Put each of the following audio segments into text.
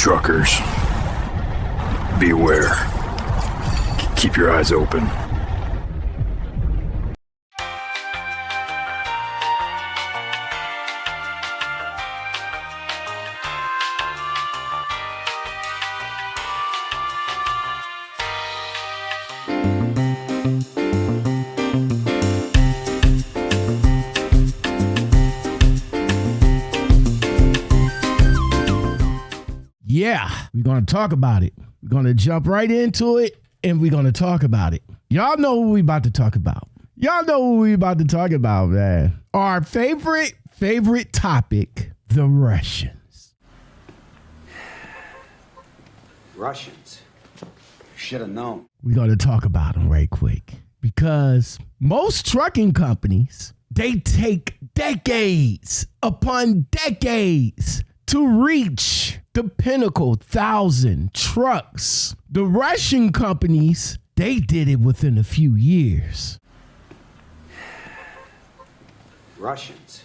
Truckers, beware. Keep your eyes open. Yeah, we're going to talk about it. We're going to jump right into it, and we're going to talk about it. Y'all know what we about to talk about. Man. Our favorite topic, the Russians. Russians. Should have known. We're going to talk about them right quick because most trucking companies, they take decades upon decades to reach the pinnacle 1,000 trucks. The Russian companies, they did it within a few years. Russians.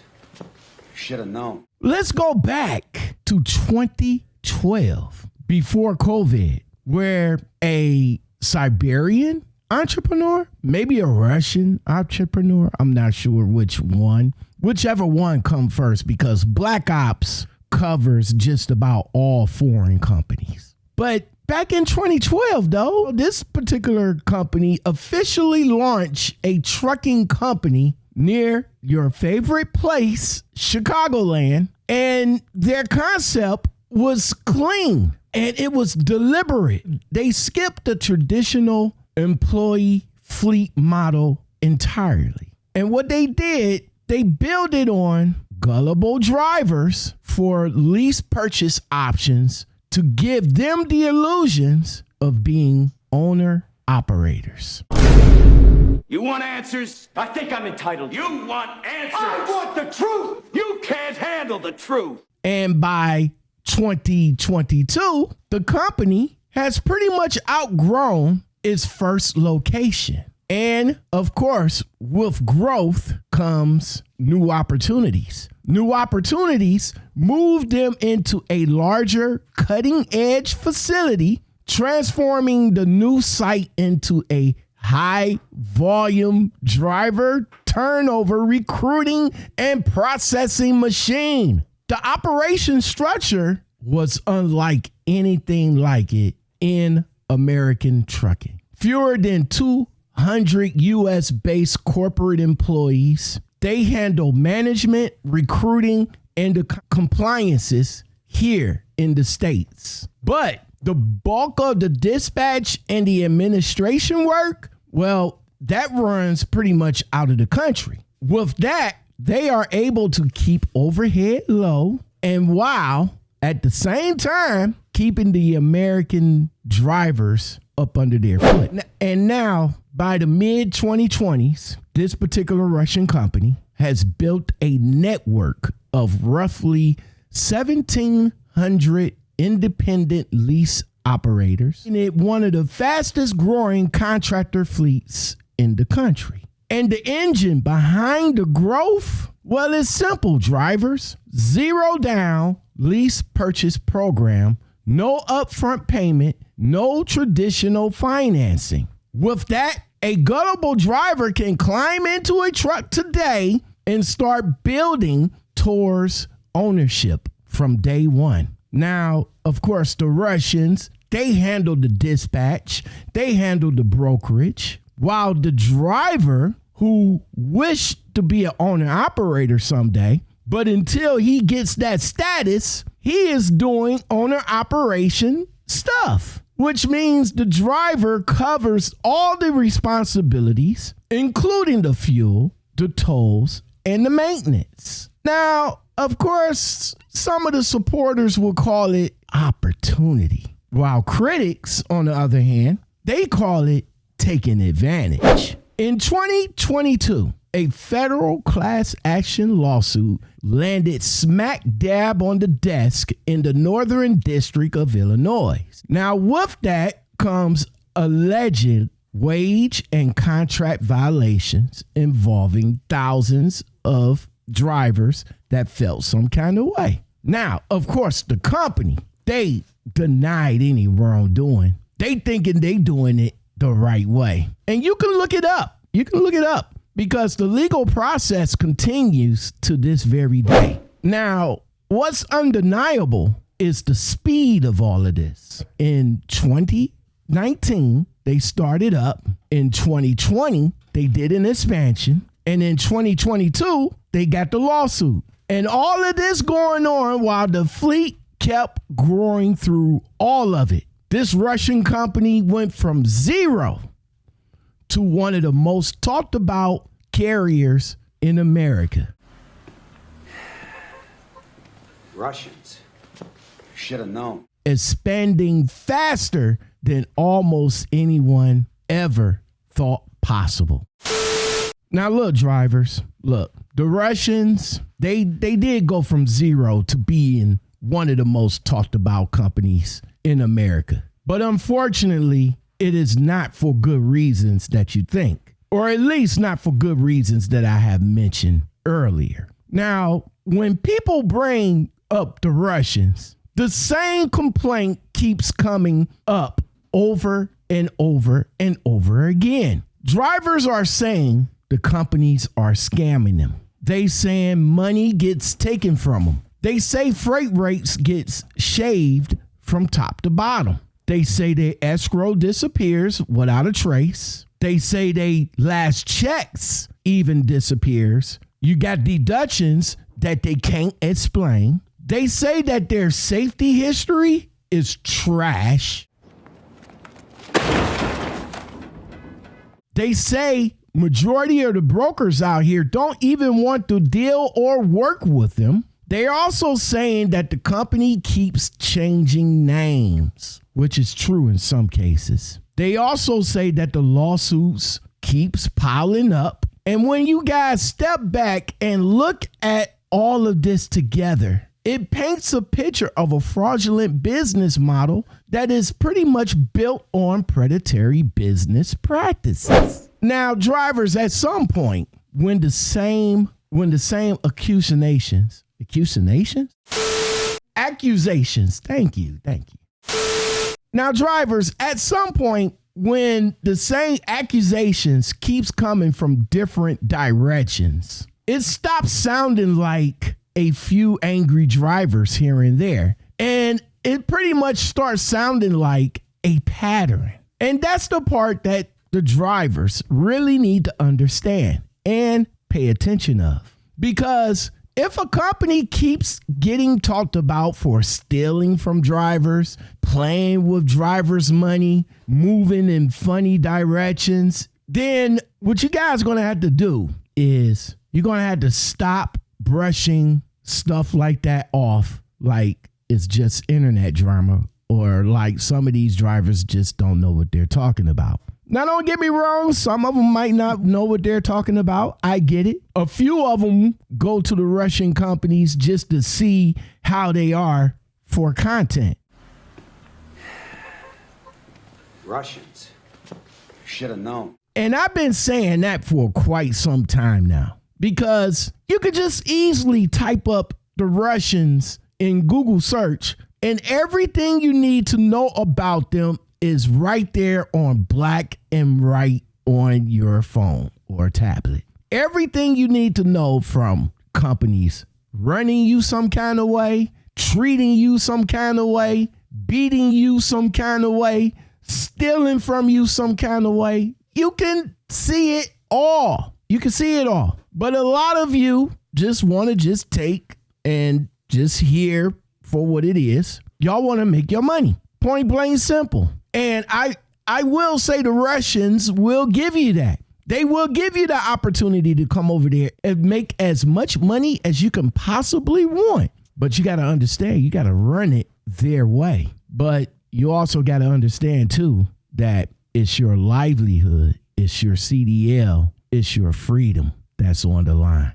Should have known. Let's go back to 2012, before COVID, where a Siberian entrepreneur, maybe a Russian entrepreneur, I'm not sure whichever one come first, because Black Ops covers just about all foreign companies. But back in 2012, though, this particular company officially launched a trucking company near your favorite place, Chicagoland, and their concept was clean and it was deliberate. They skipped the traditional employee fleet model entirely. And what they did, they built it on gullible drivers for lease purchase options to give them the illusions of being owner operators. You want answers? I think I'm entitled. You want answers? I want the truth! You can't handle the truth. And by 2022, the company has pretty much outgrown its first location. And of course, with growth comes new opportunities. New opportunities moved them into a larger cutting-edge facility, transforming the new site into a high-volume driver turnover recruiting and processing machine. The operation structure was unlike anything like it in American trucking. Fewer than 200 U.S.-based corporate employees. They handle management, recruiting, and the compliances here in the States. But the bulk of the dispatch and the administration work, well, that runs pretty much out of the country. With that, they are able to keep overhead low, and while at the same time keeping the American drivers up under their foot. And now, by the mid-2020s, this particular Russian company has built a network of roughly 1,700 independent lease operators, and it one of the fastest growing contractor fleets in the country. And the engine behind the growth, well, it's simple, drivers. Zero down lease purchase program, no upfront payment, no traditional financing. With that, a gullible driver can climb into a truck today and start building towards ownership from day one. Now, of course, the Russians, they handle the dispatch, they handle the brokerage, while the driver who wished to be an owner-operator someday, but until he gets that status, he is doing owner-operation stuff, which means the driver covers all the responsibilities, including the fuel, the tolls, and the maintenance. Now, of course, some of the supporters will call it opportunity, while critics, on the other hand, they call it taking advantage. In 2022, a federal class action lawsuit landed smack dab on the desk in the Northern District of Illinois. Now, with that comes alleged wage and contract violations involving thousands of drivers that felt some kind of way. Now, of course, the company, they denied any wrongdoing. They thinking they doing it the right way. And you can look it up. You can look it up because the legal process continues to this very day. Now, what's undeniable is the speed of all of this. In 2019, they started up. In 2020, they did an expansion. And in 2022, they got the lawsuit. And all of this going on while the fleet kept growing through all of it. This Russian company went from zero to one of the most talked about carriers in America. Russians. Should have known. Expanding faster than almost anyone ever thought possible. Now look, drivers, look, the Russians, they did go from zero to being one of the most talked about companies in America. But unfortunately, it is not for good reasons that you think, or at least not for good reasons that I have mentioned earlier. Now, when people bring up the Russians, the same complaint keeps coming up over and over and over again. Drivers are saying the companies are scamming them. They saying money gets taken from them. They say freight rates gets shaved from top to bottom. They say their escrow disappears without a trace. They say they last checks even disappears. You got deductions that they can't explain. They say that their safety history is trash. They say majority of the brokers out here don't even want to deal or work with them. They're also saying that the company keeps changing names, which is true in some cases. They also say that the lawsuits keeps piling up. And when you guys step back and look at all of this together, it paints a picture of a fraudulent business model that is pretty much built on predatory business practices. Now, drivers, at some point, when the same accusations, thank you. Now, drivers, at some point, when the same accusations keeps coming from different directions, it stops sounding like a few angry drivers here and there. And it pretty much starts sounding like a pattern. And that's the part that the drivers really need to understand and pay attention of. Because if a company keeps getting talked about for stealing from drivers, playing with drivers' money, moving in funny directions, then what you guys are going to have to do is you're going to have to stop brushing stuff like that off like it's just internet drama, or like some of these drivers just don't know what they're talking about. Now, don't get me wrong. Some of them might not know what they're talking about. I get it. A few of them go to the Russian companies just to see how they are for content. Russians. Should have known. And I've been saying that for quite some time now, because you could just easily type up the Russians in Google search and everything you need to know about them is right there on black and white on your phone or tablet. Everything you need to know, from companies running you some kind of way, treating you some kind of way, beating you some kind of way, stealing from you some kind of way. You can see it all. You can see it all. But a lot of you just want to just take and just hear for what it is. Y'all want to make your money. Point blank simple. And I will say the Russians will give you that. They will give you the opportunity to come over there and make as much money as you can possibly want. But you got to understand, you got to run it their way. But you also got to understand, too, that it's your livelihood, it's your CDL, it's your freedom that's on the line.